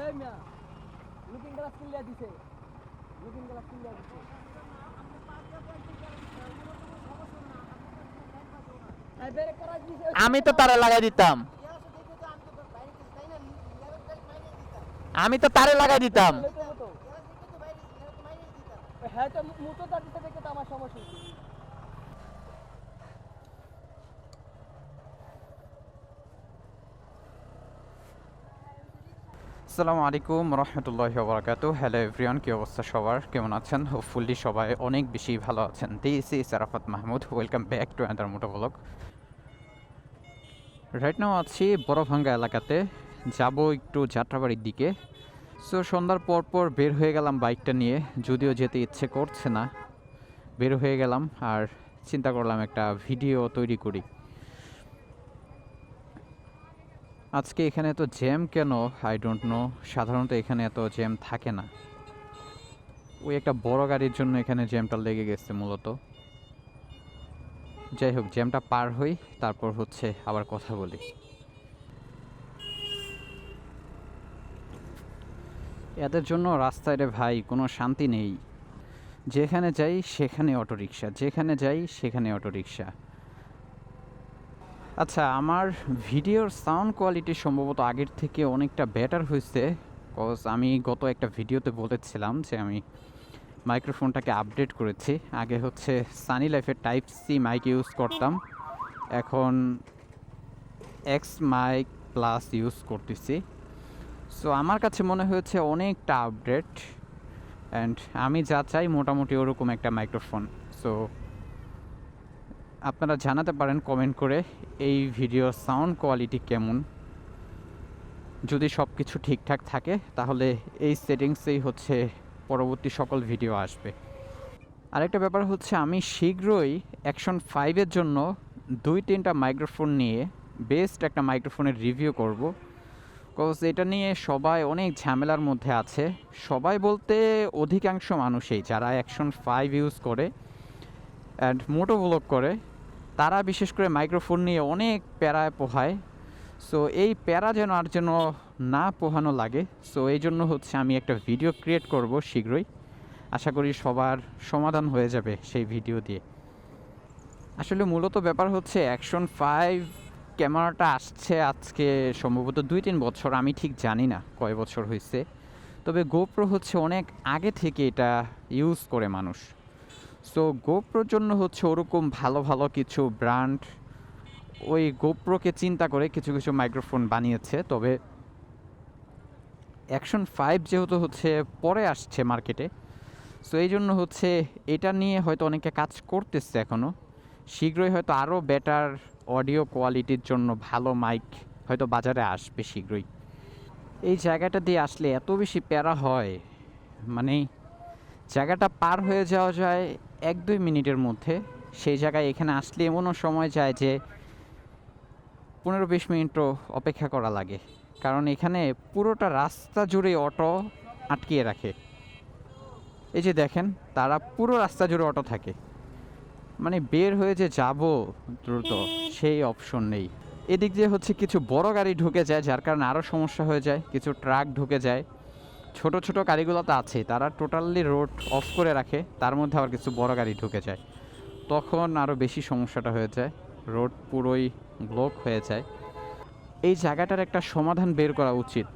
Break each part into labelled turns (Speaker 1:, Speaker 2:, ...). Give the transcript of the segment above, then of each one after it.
Speaker 1: এই মিয়া looking glass কিনলে দিছে লুকিং গ্লাস কিনলে দিছে
Speaker 2: আমি তো তারে লাগাই দিতাম, আমি তো তারে লাগাই দিতাম।
Speaker 1: হ্যাঁ তো মুতো দাঁড়িয়ে দেখে তো আমার সমস্যা হচ্ছে।
Speaker 2: আসসালামু আলাইকুম রহমতুল্লাহি ওয়া বারাকাতুহু। হ্যালো এভরিওয়ান, কি অবস্থা সবার, কেমন আছেন? হোপফুলি সবাই অনেক বেশি ভালো আছেন। This is Arafat Mahmud, welcome back to another moto blog. Right now আছি বড়ভাঙ্গা এলাকাতে, যাব একটু যাত্রাবাড়ির দিকে। সো সন্ধ্যার পর পর বের হয়ে গেলাম বাইকটা নিয়ে, যদিও যেতে ইচ্ছে করছে না, বের হয়ে গেলাম আর চিন্তা করলাম একটা ভিডিও তৈরি করি। আজকে এখানে এত জ্যাম কেন আই ডোন্ট নো, সাধারণত এখানে এত জ্যাম থাকে না। ওই একটা বড় গাড়ির জন্য এখানে জ্যামটা লেগে গেছে মূলত। যাই হোক, জ্যামটা পার হই, তারপর হচ্ছে আবার কথা বলি। এদের জন্য রাস্তায় রে ভাই কোনো শান্তি নেই। যেখানে যাই সেখানে অটোরিকশা, যেখানে যাই সেখানে অটোরিকশা। আচ্ছা, আমার ভিডিওর সাউন্ড কোয়ালিটি সম্ভবত আগের থেকে অনেকটা বেটার হয়েছে, কজ আমি গত একটা ভিডিওতে বলেছিলাম যে আমি মাইক্রোফোনটাকে আপডেট করেছি। আগে হচ্ছে সানি লাইফের টাইপ সি মাইক ইউজ করতাম, এখন এক্স মাইক প্লাস ইউজ করতেছি। সো আমার কাছে মনে হয়েছে অনেকটা আপডেট, অ্যান্ড আমি যা চাই মোটামুটি ওরকম একটা মাইক্রোফোন। সো আপনারা জানাতে পারেন কমেন্ট করে এই ভিডিওর সাউন্ড কোয়ালিটি কেমন। যদি সব কিছু ঠিকঠাক থাকে তাহলে এই সেটিংসেই হচ্ছে পরবর্তী সকল ভিডিও আসবে। আরেকটা ব্যাপার হচ্ছে, আমি শীঘ্রই অ্যাকশন 5-এর জন্য 2-3টা মাইক্রোফোন নিয়ে বেস্ট একটা মাইক্রোফোনের রিভিউ করব। কজ এটা নিয়ে সবাই অনেক ঝামেলার মধ্যে আছে। সবাই বলতে অধিকাংশ মানুষই যারা অ্যাকশন 5 ইউজ করে অ্যান্ড মোটো ব্লগ করে, তারা বিশেষ করে মাইক্রোফোন নিয়ে অনেক প্যারায় পোহায়। সো এই প্যারা যেন আর যেন না পোহানো লাগে, সো এই জন্য হচ্ছে আমি একটা ভিডিও ক্রিয়েট করব শীঘ্রই। আশা করি সবার সমাধান হয়ে যাবে সেই ভিডিও দিয়ে। আসলে মূলত ব্যাপার হচ্ছে, অ্যাকশন 5 ক্যামেরাটা আসছে আজকে সম্ভবত 2-3 বছর, আমি ঠিক জানি না কয় বছর হয়েছে। তবে গোপ্রো হচ্ছে অনেক আগে থেকে এটা ইউজ করে মানুষ। সো গোপ্রোর জন্য হচ্ছে ওরকম ভালো ভালো কিছু ব্র্যান্ড ওই গোপ্রোকে চিন্তা করে কিছু কিছু মাইক্রোফোন বানিয়েছে। তবে অ্যাকশন 5 যেহেতু হচ্ছে পরে আসছে মার্কেটে, সো এই জন্য হচ্ছে এটা নিয়ে হয়তো অনেকে কাজ করতেছে এখনও। শীঘ্রই হয়তো আরও বেটার অডিও কোয়ালিটির জন্য ভালো মাইক হয়তো বাজারে আসবে শীঘ্রই। এই জায়গাটা দিয়ে আসলে এত বেশি প্যারা হয়, মানে জায়গাটা পার হয়ে যাওয়া যায় 1-2 মিনিটের মধ্যে। সেই জায়গায় এখানে আসলে এমনও সময় যায় যে 15-20 মিনিটও অপেক্ষা করা লাগে, কারণ এখানে পুরোটা রাস্তা জুড়ে অটো আটকিয়ে রাখে। এই যে দেখেন, তারা পুরো রাস্তা জুড়ে অটো থাকে, মানে বের হয়ে যে যাব দ্রুত সেই অপশন নেই। এদিক দিয়ে হচ্ছে কিছু বড় গাড়ি ঢুকে যায়, যার কারণে আরও সমস্যা হয়ে যায়। কিছু ট্রাক ঢুকে যায়, ছোট ছোট গাড়িগুলো তো আছে, তারা টোটালি রোড অফ করে রাখে, তার মধ্যে আবার কিছু বড় গাড়ি ঢুকে যায়, তখন আরও বেশি সমস্যাটা হয়ে যায়, রোড পুরোই ব্লক হয়ে যায়। এই জায়গাটার একটা সমাধান বের করা উচিত।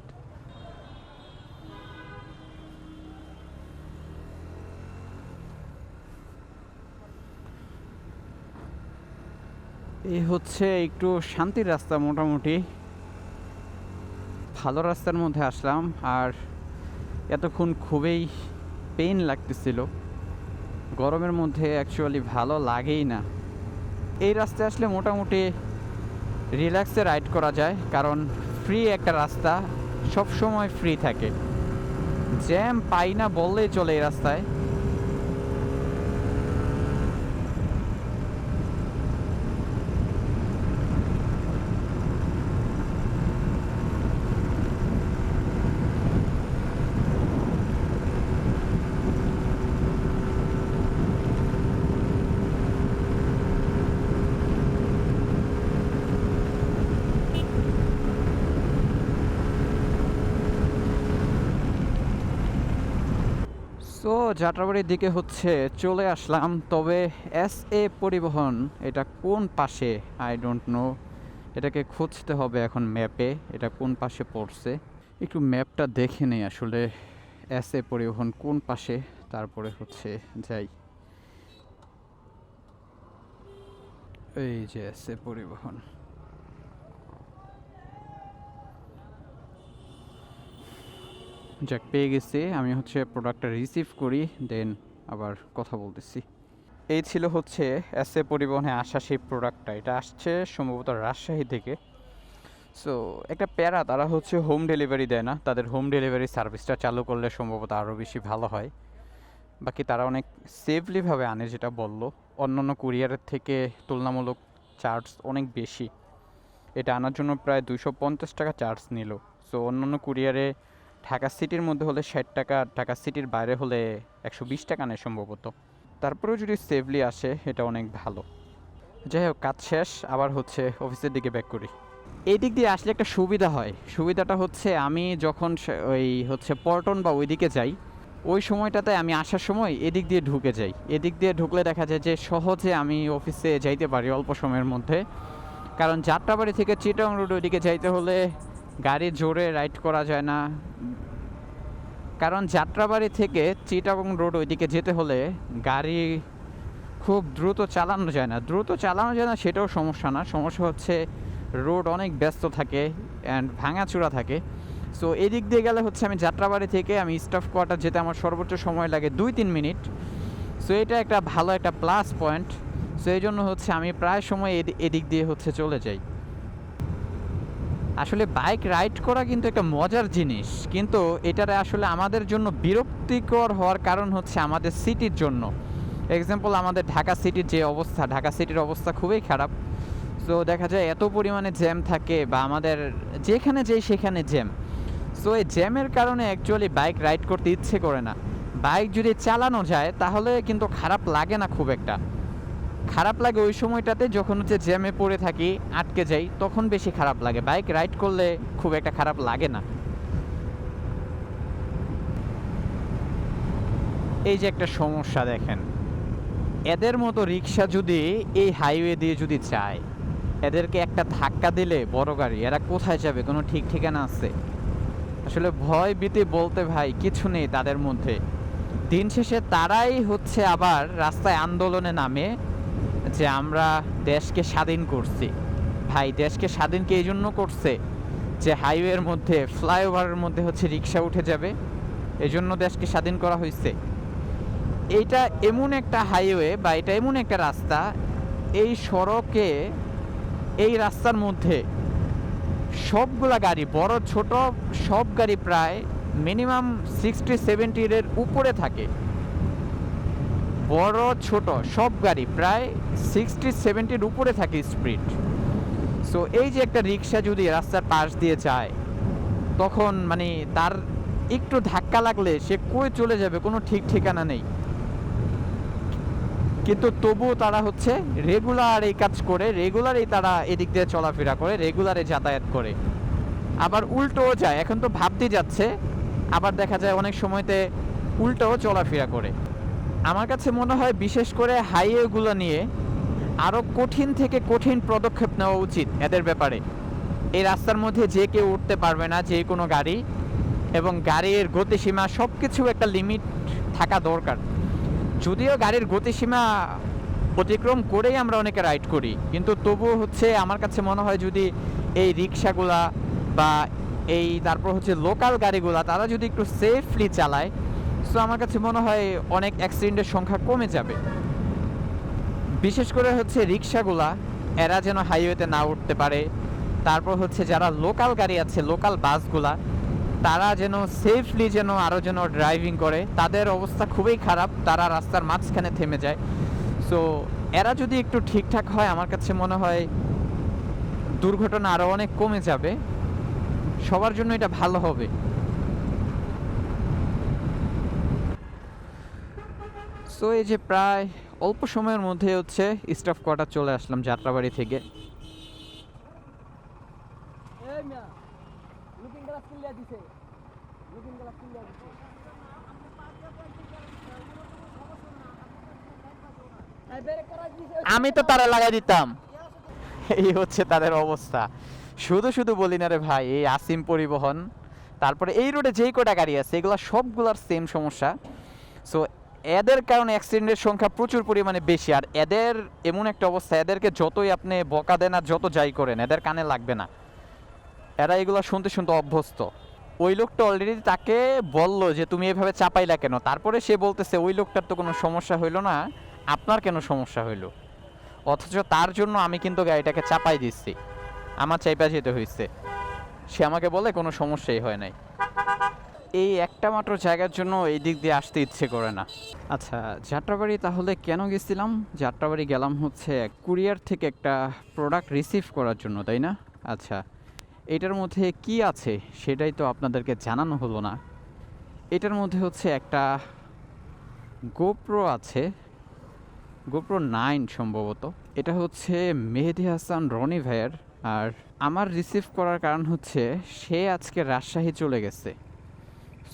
Speaker 2: এই হচ্ছে একটু শান্তির রাস্তা, মোটামুটি ভালো রাস্তার মধ্যে আসলাম। আর এতক্ষণ খুবই পেইন লাগতেছিল, গরমের মধ্যে অ্যাকচুয়ালি ভালো লাগেই না। এই রাস্তায় আসলে মোটামুটি রিল্যাক্সে রাইড করা যায়, কারণ ফ্রি একটা রাস্তা, সব সময় ফ্রি থাকে, জ্যাম পাই না বললেই চলে এই রাস্তায়। সো যাত্রাবাড়ির দিকে হচ্ছে চলে আসলাম, তবে এস এ পরিবহন এটা কোন পাশে আই ডোন্ট নো, এটাকে খুঁজতে হবে এখন ম্যাপে, এটা কোন পাশে পড়ছে। একটু ম্যাপটা দেখে নেই আসলে এস এ পরিবহন কোন পাশে, তারপরে হচ্ছে যাই। এই যে এস এ পরিবহন, যাক পেয়ে গেছি। আমি হচ্ছে প্রোডাক্টটা রিসিভ করি, দেন আবার কথা বলতেছি। এই ছিল হচ্ছে এস এ পরিবহনে আসা সেই প্রোডাক্টটা, এটা আসছে সম্ভবত রাজশাহী থেকে। সো একটা প্যারা, তারা হচ্ছে হোম ডেলিভারি দেয় না, তাদের হোম ডেলিভারি সার্ভিসটা চালু করলে সম্ভবত আরও বেশি ভালো হয়। বাকি তারা অনেক সেফলিভাবে আনে, যেটা বললো। অন্যান্য কুরিয়ারের থেকে তুলনামূলক চার্জ অনেক বেশি, এটা আনার জন্য প্রায় 250 টাকা চার্জ নিল। সো অন্যান্য কুরিয়ারে ঢাকা সিটির মধ্যে হলে 60 টাকা, ঢাকা সিটির বাইরে হলে 120 টাকা নেয় সম্ভবত। তারপরেও যদি সেফলি আসে এটা অনেক ভালো। যাই হোক, কাজ শেষ, আবার হচ্ছে অফিসের দিকে ব্যাক করি। এই দিক দিয়ে আসলে একটা সুবিধা হয়, সুবিধাটা হচ্ছে আমি যখন ওই হচ্ছে পল্টন বা ওইদিকে যাই, ওই সময়টাতে আমি আসার সময় এদিক দিয়ে ঢুকে যাই। এদিক দিয়ে ঢুকলে দেখা যায় যে সহজে আমি অফিসে যাইতে পারি অল্প সময়ের মধ্যে। কারণ যাত্রাবাড়ি থেকে চিটাং রোড ওইদিকে যাইতে হলে গাড়ি জোরে রাইড করা যায় না, কারণ যাত্রাবাড়ি থেকে চিটাগং রোড ওইদিকে যেতে হলে গাড়ি খুব দ্রুত চালানো যায় না। সেটাও সমস্যা না, সমস্যা হচ্ছে রোড অনেক ব্যস্ত থাকে অ্যান্ড ভাঙাচূড়া থাকে। সো এদিক দিয়ে গেলে হচ্ছে আমি যাত্রাবাড়ি থেকে আমি স্টাফ কোয়ার্টার যেতে আমার সর্বোচ্চ সময় লাগে 2-3 মিনিট। সো এটা একটা ভালো একটা প্লাস পয়েন্ট। সো এই জন্য হচ্ছে আমি প্রায় সময় এদিক দিয়ে হচ্ছে চলে যাই। আসলে বাইক রাইড করা কিন্তু একটা মজার জিনিস, কিন্তু এটারে আসলে আমাদের জন্য বিরক্তিকর হওয়ার কারণ হচ্ছে আমাদের সিটির জন্য। এক্সাম্পল, আমাদের ঢাকা সিটির যে অবস্থা, ঢাকা সিটির অবস্থা খুবই খারাপ। সো দেখা যায় এত পরিমাণে জ্যাম থাকে, বা আমাদের যেখানে যাই সেখানে জ্যাম। সো এই জ্যামের কারণে অ্যাকচুয়ালি বাইক রাইড করতে ইচ্ছে করে না। বাইক যদি চালানো যায় তাহলে কিন্তু খারাপ লাগে না খুব একটা। খারাপ লাগে ওই সময়টাতে যখন হচ্ছে জ্যামে পড়ে থাকি, আটকে যাই, তখন বেশি খারাপ লাগে। বাইক রাইড করলে খুব একটা খারাপ লাগে না। এই যে একটা সমস্যা দেখেন, এদের মতো রিক্সা যদি এই হাইওয়ে দিয়ে যদি যায়, এদেরকে একটা ধাক্কা দিলে বড় গাড়ি, এরা কোথায় যাবে কোনো ঠিক ঠিকানা আছে? আসলে ভয় ভীতি বলতে ভাই কিছু নেই তাদের মধ্যে। দিন শেষে তারাই হচ্ছে আবার রাস্তায় আন্দোলনে নামে যে আমরা দেশকে স্বাধীন করছি। ভাই, দেশকে স্বাধীন কি এই জন্য করছে যে হাইওয়ের মধ্যে, ফ্লাইওভারের মধ্যে হচ্ছে রিক্সা উঠে যাবে? এই জন্য দেশকে স্বাধীন করা হয়েছে? এইটা এমন একটা হাইওয়ে বা এটা এমন একটা রাস্তা, এই সড়কে, এই রাস্তার মধ্যে সবগুলা গাড়ি, বড় ছোট সব গাড়ি প্রায় মিনিমাম 60-70 উপরে থাকে। বড় ছোট সব গাড়ি প্রায় 60-70 উপরে থাকে স্পিড। সো এই যে একটা রিক্সা যদি রাস্তার পাশ দিয়ে যায়, তখন মানে তার একটু ধাক্কা লাগলে সে কই চলে যাবে কোনো ঠিক ঠিকানা নেই। কিন্তু তবুও তারা হচ্ছে রেগুলার এই কাজ করে, রেগুলারই তারা এদিক দিয়ে চলাফেরা করে, রেগুলারে যাতায়াত করে। আবার উল্টোও যায়, এখন তো ভাবতে যাচ্ছে, আবার দেখা যায় অনেক সময়তে উল্টোও চলাফেরা করে। আমার কাছে মনে হয় বিশেষ করে হাইওয়েগুলো নিয়ে আরও কঠিন থেকে কঠিন পদক্ষেপ নেওয়া উচিত এদের ব্যাপারে। এই রাস্তার মধ্যে যে কেউ উঠতে পারবে না, যে কোনো গাড়ি, এবং গাড়ির গতিসীমা সব কিছু একটা লিমিট থাকা দরকার। যদিও গাড়ির গতিসীমা অতিক্রম করেই আমরা অনেকে রাইড করি, কিন্তু তবুও হচ্ছে আমার কাছে মনে হয় যদি এই রিক্সাগুলা বা এই তারপর হচ্ছে লোকাল গাড়িগুলা তারা যদি একটু সেফলি চালায়, সো আমার কাছে মনে হয় অনেক অ্যাক্সিডেন্টের সংখ্যা কমে যাবে। বিশেষ করে হচ্ছে রিক্সাগুলা, এরা যেন হাইওয়েতে না উঠতে পারে। তারপর হচ্ছে যারা লোকাল গাড়ি আছে, লোকাল বাসগুলা, তারা যেন সেফলি যেন আরও যেন ড্রাইভিং করে। তাদের অবস্থা খুবই খারাপ, তারা রাস্তার মাঝখানে থেমে যায়। সো এরা যদি একটু ঠিকঠাক হয়, আমার কাছে মনে হয় দুর্ঘটনা আরও অনেক কমে যাবে, সবার জন্য এটা ভালো হবে। সো এই যে প্রায় অল্প সময়ের মধ্যে হচ্ছে স্টাফ কোয়ার্টার চলে আসলাম যাত্রাবাড়ি থেকে।
Speaker 1: এই মিয়া, লুকিং গ্লাস কিনলে দিছে। ব্রেক করা দিছে
Speaker 2: আমি তো তারা লাগাই দিতাম। এই হচ্ছে তাদের অবস্থা। শুধু শুধু বলি না রে ভাই, এই আসিম পরিবহন, তারপরে এই রোডে যেই কটা গাড়ি আছে এগুলো সবগুলার সেম সমস্যা। সো এদের কারণে অ্যাক্সিডেন্টের সংখ্যা প্রচুর পরিমাণে বেশি। আর এদের এমন একটা অবস্থা, এদেরকে যতই আপনি বকা দেন আর যত যাই করেন এদের কানে লাগবে না, এরা এগুলো শুনতে শুনতে অভ্যস্ত। ওই লোকটা অলরেডি তাকে বললো যে তুমি এভাবে চাপাইলা কেন, তারপরে সে বলতেছে ওই লোকটার তো কোনো সমস্যা হইলো না, আপনার কেন সমস্যা হইলো। অথচ তার জন্য আমি কিন্তু গাড়িটাকে চাপাই দিচ্ছি, আমার চাইপা যেতে হয়েছে। সে আমাকে বলে কোনো সমস্যাই হয় নাই। এই একটা মাত্র জায়গার জন্য এই দিক দিয়ে আসতে ইচ্ছে করে না। আচ্ছা, যাত্রাবাড়ি তাহলে কেন গেছিলাম? যাত্রাবাড়ি গেলাম হচ্ছে কুরিয়ার থেকে একটা প্রোডাক্ট রিসিভ করার জন্য, তাই না? আচ্ছা, এটার মধ্যে কি আছে সেটাই তো আপনাদেরকে জানানো হলো না। এটার মধ্যে হচ্ছে একটা গোপ্রো আছে, গোপ্রো 9 সম্ভবত। এটা হচ্ছে মেহেদি হাসান রনি ভাইয়ের। আর আমার রিসিভ করার কারণ হচ্ছে সে আজকে রাজশাহী চলে গেছে।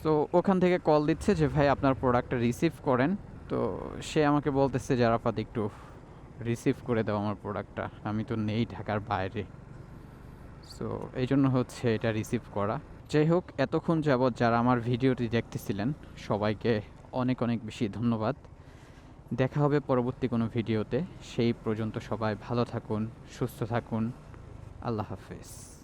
Speaker 2: তো ওখান থেকে কল দিচ্ছে যে ভাই আপনার প্রোডাক্টটা রিসিভ করেন। তো সে আমাকে বলতেছে যে আরাফাত একটু রিসিভ করে দাও আমার প্রোডাক্টটা, আমি তো নেই ঢাকার বাইরে। সো এই জন্য হচ্ছে এটা রিসিভ করা। যাই হোক, এতক্ষণ যাবৎ যারা আমার ভিডিওটি দেখতেছিলেন সবাইকে অনেক অনেক বেশি ধন্যবাদ। দেখা হবে পরবর্তী কোনো ভিডিওতে। সেই পর্যন্ত সবাই ভালো থাকুন, সুস্থ থাকুন। আল্লাহ হাফেজ।